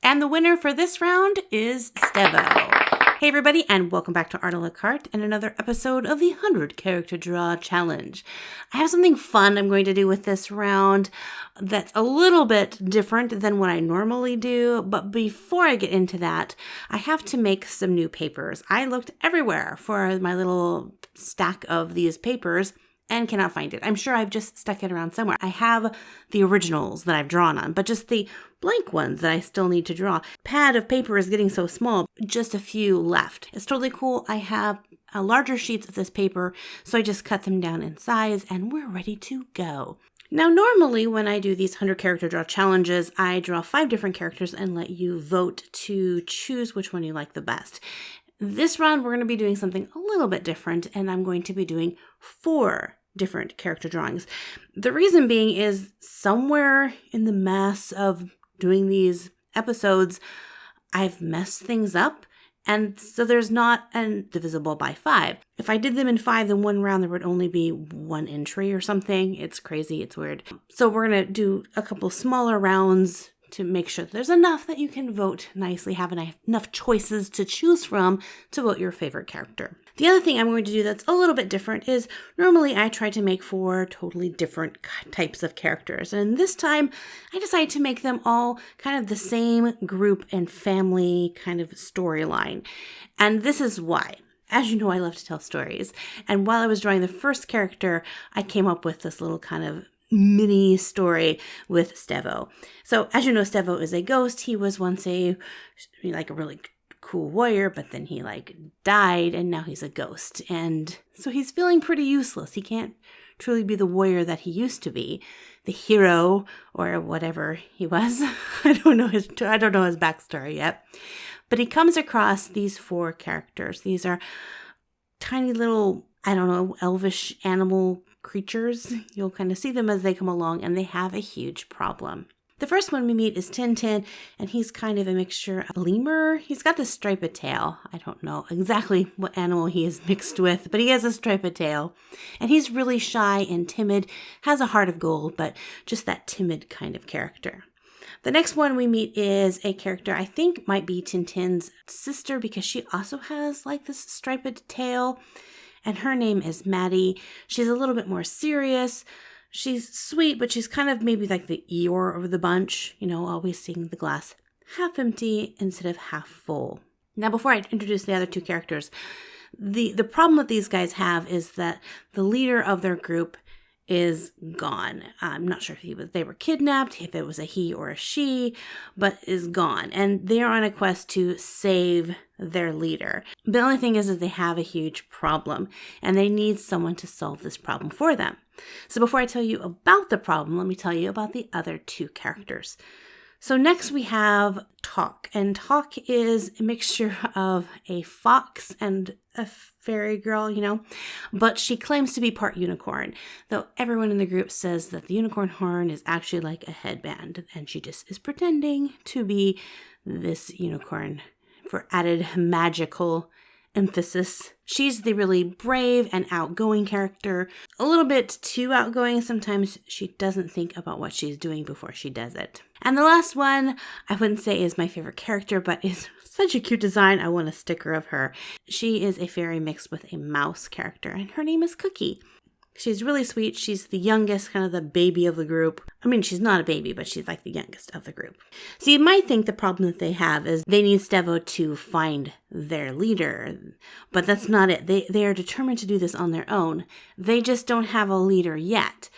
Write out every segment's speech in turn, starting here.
And the winner for this round is Stevo. Hey everybody, and welcome back to Art a la Carte and another episode of the 100 Character Draw Challenge. I have something fun I'm going to do with this round that's a little bit different than what I normally do, but before I get into that, I have to make some new papers. I looked everywhere for my little stack of these papers and cannot find it. I'm sure I've just stuck it around somewhere. I have the originals that I've drawn on, but just the blank ones that I still need to draw. Pad of paper is getting so small, just a few left. It's totally cool. I have larger sheets of this paper, so I just cut them down in size and we're ready to go. Now, normally when I do these 100 character draw challenges, I draw 5 different characters and let you vote to choose which one you like the best. This round, we're going to be doing something a little bit different, and I'm going to be doing 4 different character drawings. The reason being is somewhere in the mass of doing these episodes, I've messed things up, and so there's not an divisible by 5. If I did them in 5, then one round there would only be 1 entry or something. It's crazy, it's weird. So we're going to do a couple smaller rounds to make sure that there's enough that you can vote nicely, have enough choices to choose from to vote your favorite character. The other thing I'm going to do that's a little bit different is normally I try to make 4 totally different types of characters. And this time I decided to make them all kind of the same group and family kind of storyline. And this is why. As you know, I love to tell stories. And while I was drawing the first character, I came up with this little kind of mini story with Stevo. So as you know, Stevo is a ghost. He was once a really cool warrior, but then he died and now he's a ghost. And so he's feeling pretty useless. He can't truly be the warrior that he used to be, the hero or whatever he was. I don't know his backstory yet. But he comes across these 4 characters. These are tiny little, elvish animal creatures. You'll kind of see them as they come along, and they have a huge problem. The first one we meet is Tintin, and he's kind of a mixture of a lemur. He's got this striped tail. I don't know exactly what animal he is mixed with, but he has a striped tail. And he's really shy and timid, has a heart of gold, but just that timid kind of character. The next one we meet is a character I think might be Tintin's sister, because she also has this striped tail. And her name is Maddie. She's a little bit more serious. She's sweet, but she's kind of maybe like the Eeyore of the bunch, always seeing the glass half empty instead of half full. Now, before I introduce the other 2 characters, the problem that these guys have is that the leader of their group is gone. I'm not sure if they were kidnapped, if it was a he or a she, but is gone. And they're on a quest to save their leader. The only thing is they have a huge problem and they need someone to solve this problem for them. So before I tell you about the problem, let me tell you about the other 2 characters. So next we have Talk, and Talk is a mixture of a fox and a fairy girl, but she claims to be part unicorn, though everyone in the group says that the unicorn horn is actually like a headband, and she just is pretending to be this unicorn for added magical emphasis. She's the really brave and outgoing character, a little bit too outgoing. Sometimes she doesn't think about what she's doing before she does it. And the last one, I wouldn't say is my favorite character, but is such a cute design. I want a sticker of her. She is a fairy mixed with a mouse character, and her name is Cookie. She's really sweet. She's the youngest, kind of the baby of the group. I mean, she's not a baby, but she's the youngest of the group. So you might think the problem that they have is they need Stevo to find their leader, but that's not it. They are determined to do this on their own. They just don't have a leader yet.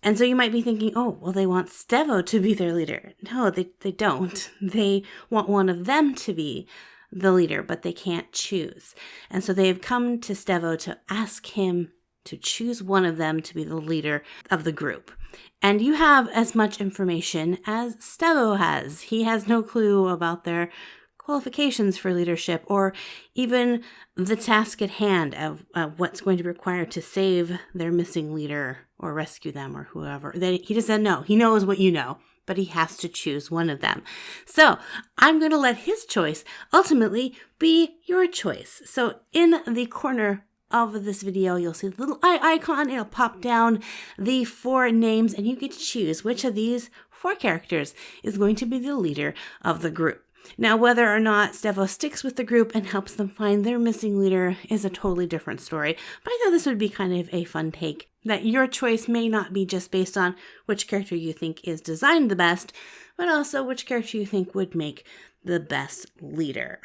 And so you might be thinking, oh, well, they want Stevo to be their leader. No, they don't. They want one of them to be the leader, but they can't choose. And so they've come to Stevo to ask him to choose one of them to be the leader of the group. And you have as much information as Stevo has. He has no clue about their qualifications for leadership or even the task at hand of what's going to be required to save their missing leader or rescue them or whoever. He just said no. He knows what you know, but he has to choose one of them. So I'm going to let his choice ultimately be your choice. So in the corner of this video, you'll see the little eye icon. It'll pop down the 4 names and you get to choose which of these 4 characters is going to be the leader of the group. Now, whether or not Stevos sticks with the group and helps them find their missing leader is a totally different story, but I thought this would be kind of a fun take, that your choice may not be just based on which character you think is designed the best, but also which character you think would make the best leader.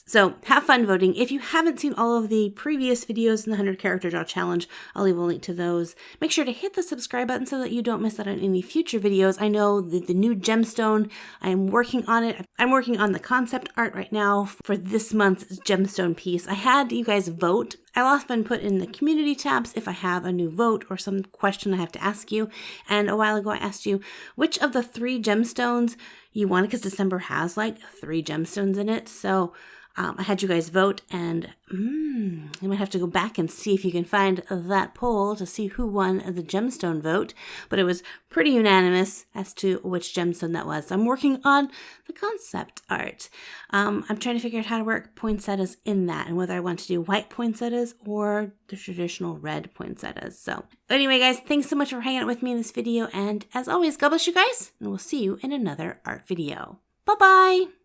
So have fun voting. If you haven't seen all of the previous videos in the 100 Character Draw Challenge, I'll leave a link to those. Make sure to hit the subscribe button so that you don't miss out on any future videos. I know that the new gemstone, I'm working on it. I'm working on the concept art right now for this month's gemstone piece. I had you guys vote. I'll often put in the community tabs if I have a new vote or some question I have to ask you. And a while ago I asked you which of the 3 gemstones you wanted, because December has like 3 gemstones in it. So I had you guys vote, and you might have to go back and see if you can find that poll to see who won the gemstone vote. But it was pretty unanimous as to which gemstone that was. So I'm working on the concept art. I'm trying to figure out how to work poinsettias in that, and whether I want to do white poinsettias or the traditional red poinsettias. So anyway, guys, thanks so much for hanging out with me in this video. And as always, God bless you guys, and we'll see you in another art video. Bye-bye.